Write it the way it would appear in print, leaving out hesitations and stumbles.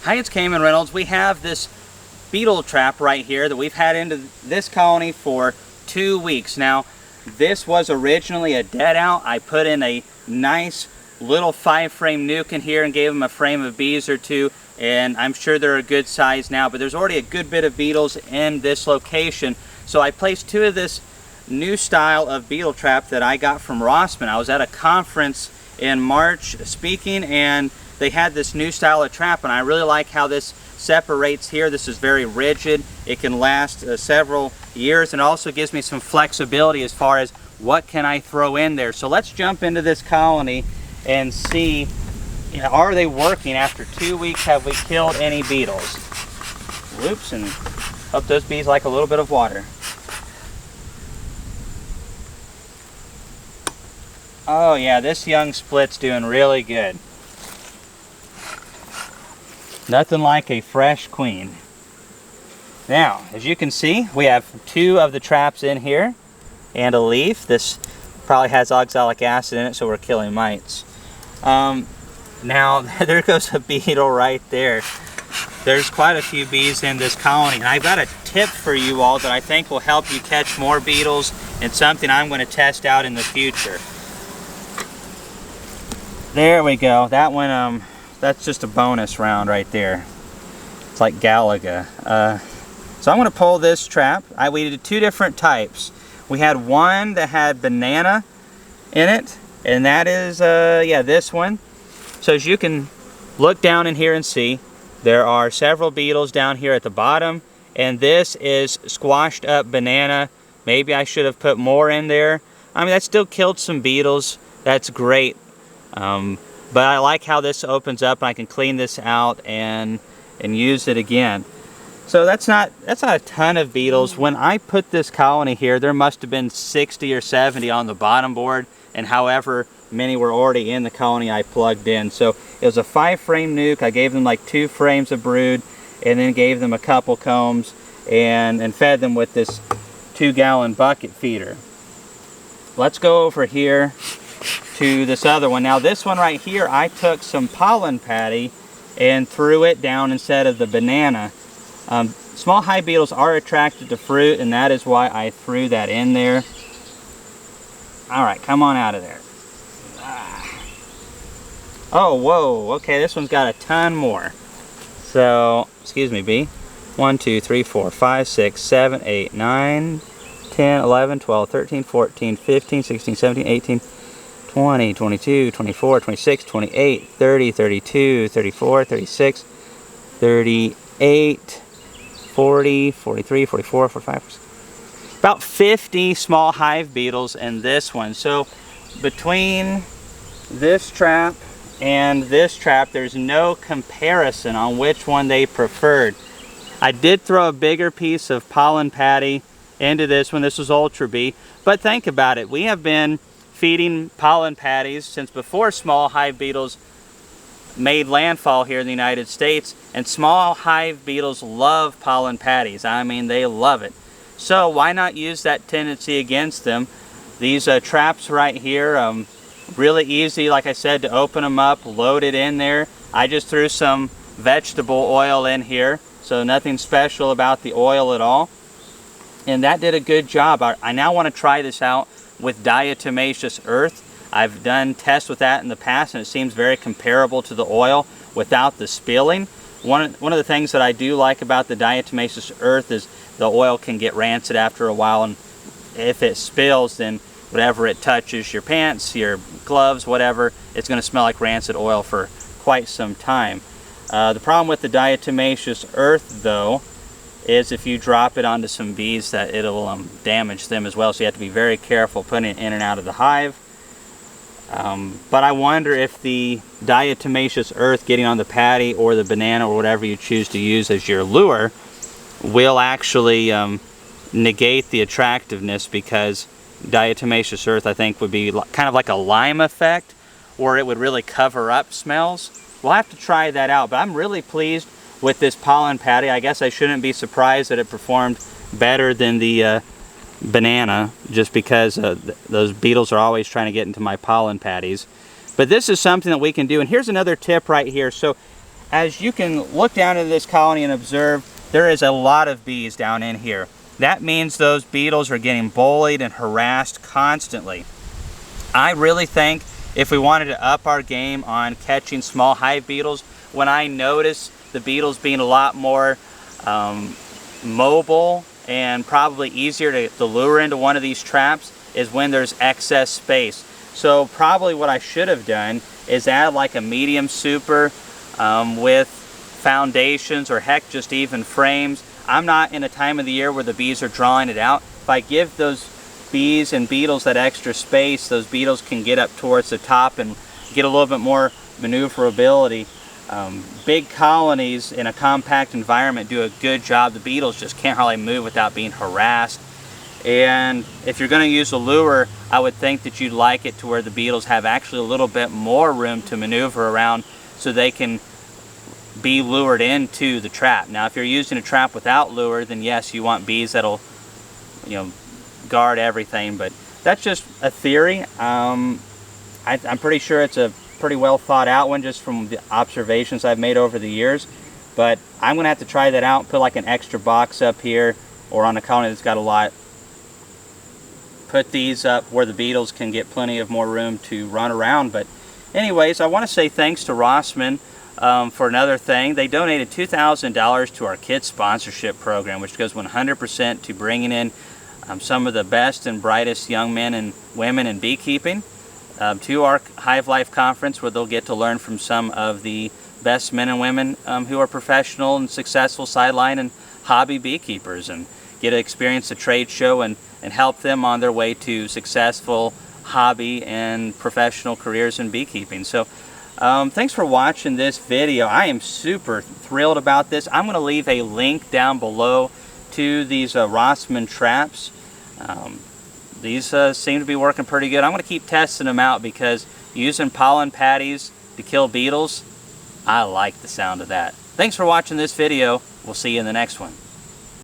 Hi, it's Kamon Reynolds. We have this beetle trap right here that we've had into this colony for 2 weeks. Now, this was originally a dead out. I put in a nice little 5-frame nuke in here and gave them a frame of bees or two, and I'm sure they're a good size now, but there's already a good bit of beetles in this location. So I placed 2 of this new style of beetle trap that I got from Rossman. I was at a conference in March speaking, and they had this new style of trap, and I really like how this separates here. This is very rigid. It can last several years, and also gives me some flexibility as far as what can I throw in there. So let's jump into this colony and see, are they working after 2 weeks? Have we killed any beetles? Whoops, and hope those bees like a little bit of water. Oh yeah, this young split's doing really good. Nothing like a fresh queen. Now, as you can see, we have 2 of the traps in here and a leaf. This probably has oxalic acid in it, so we're killing mites. Now, there goes a beetle right there. There's quite a few bees in this colony, and I've got a tip for you all that I think will help you catch more beetles, and something I'm going to test out in the future. There we go. That one, that's just a bonus round right there. It's like Galaga. So I'm going to pull this trap. We did 2 different types. We had one that had banana in it, and that is, yeah, this one. So as you can look down in here and see, there are several beetles down here at the bottom, and this is squashed up banana. Maybe I should have put more in there. I mean, that still killed some beetles. That's great. But I like how this opens up, and I can clean this out and use it again. So that's not a ton of beetles. When I put this colony here, there must have been 60 or 70 on the bottom board, and however many were already in the colony I plugged in. So it was a 5-frame nuke. I gave them like 2 frames of brood, and then gave them a couple combs, and fed them with this 2-gallon bucket feeder. Let's go over here to this other one. Now this one right here, I took some pollen patty and threw it down instead of the banana. Small hive beetles are attracted to fruit, and that is why I threw that in there. Alright, come on out of there. Oh, whoa, okay, this one's got a ton more. So, excuse me, bee. 1, 2, 3, 4, 5, 6, 7, 8, 9, 10, 11, 12, 13, 14, 15, 16, 17, 18, 20, 22, 24, 26, 28, 30, 32, 34, 36, 38, 40, 43, 44, 45, 46. About 50 small hive beetles in this one. So between this trap and this trap, there's no comparison on which one they preferred. I did throw a bigger piece of pollen patty into this one. This was Ultra Bee. But think about it. We have been feeding pollen patties since before small hive beetles made landfall here in the United States, and small hive beetles love pollen patties. I mean, they love it. So why not use that tendency against them? These traps right here, really easy, like I said, to open them up, load it in there. I just threw some vegetable oil in here, so nothing special about the oil at all. And that did a good job. I now want to try this out with diatomaceous earth. I've done tests with that in the past, and it seems very comparable to the oil without the spilling. One of the things that I do like about the diatomaceous earth is the oil can get rancid after a while, and if it spills, then whatever it touches, your pants, your gloves, whatever, it's going to smell like rancid oil for quite some time. The problem with the diatomaceous earth, though, is if you drop it onto some bees, that it'll damage them as well. So you have to be very careful putting it in and out of the hive. But I wonder if the diatomaceous earth getting on the patty or the banana or whatever you choose to use as your lure will actually negate the attractiveness, because diatomaceous earth, I think, would be kind of like a lime effect, or it would really cover up smells. We'll have to try that out, but I'm really pleased with this pollen patty. I guess I shouldn't be surprised that it performed better than the banana, just because those beetles are always trying to get into my pollen patties. But this is something that we can do, and here's another tip right here. So as you can look down into this colony and observe, there is a lot of bees down in here. That means those beetles are getting bullied and harassed constantly. I really think if we wanted to up our game on catching small hive beetles, when I notice the beetles being a lot more mobile and probably easier to lure into one of these traps is when there's excess space. So probably what I should have done is add like a medium super with foundations, or heck, just even frames. I'm not in a time of the year where the bees are drawing it out. If I give those bees and beetles that extra space, those beetles can get up towards the top and get a little bit more maneuverability. Big colonies in a compact environment do a good job. The beetles just can't hardly move without being harassed. And if you're going to use a lure, I would think that you'd like it to where the beetles have actually a little bit more room to maneuver around so they can be lured into the trap. Now, if you're using a trap without lure, then yes, you want bees that'll, you know, guard everything. But that's just a theory. I'm pretty sure it's a pretty well thought out one just from the observations I've made over the years. But I'm going to have to try that out, put like an extra box up here or on a colony that's got a lot. Put these up where the beetles can get plenty of more room to run around. But anyways, I want to say thanks to Rossmann for another thing. They donated $2,000 to our kids sponsorship program, which goes 100% to bringing in some of the best and brightest young men and women in beekeeping to our Hive Life conference, where they'll get to learn from some of the best men and women who are professional and successful sideline and hobby beekeepers, and get to experience a trade show and help them on their way to successful hobby and professional careers in beekeeping. So thanks for watching this video. I am super thrilled about this. I'm going to leave a link down below to these Rossmann traps. These seem to be working pretty good. I'm going to keep testing them out because using pollen patties to kill beetles, I like the sound of that. Thanks for watching this video. We'll see you in the next one.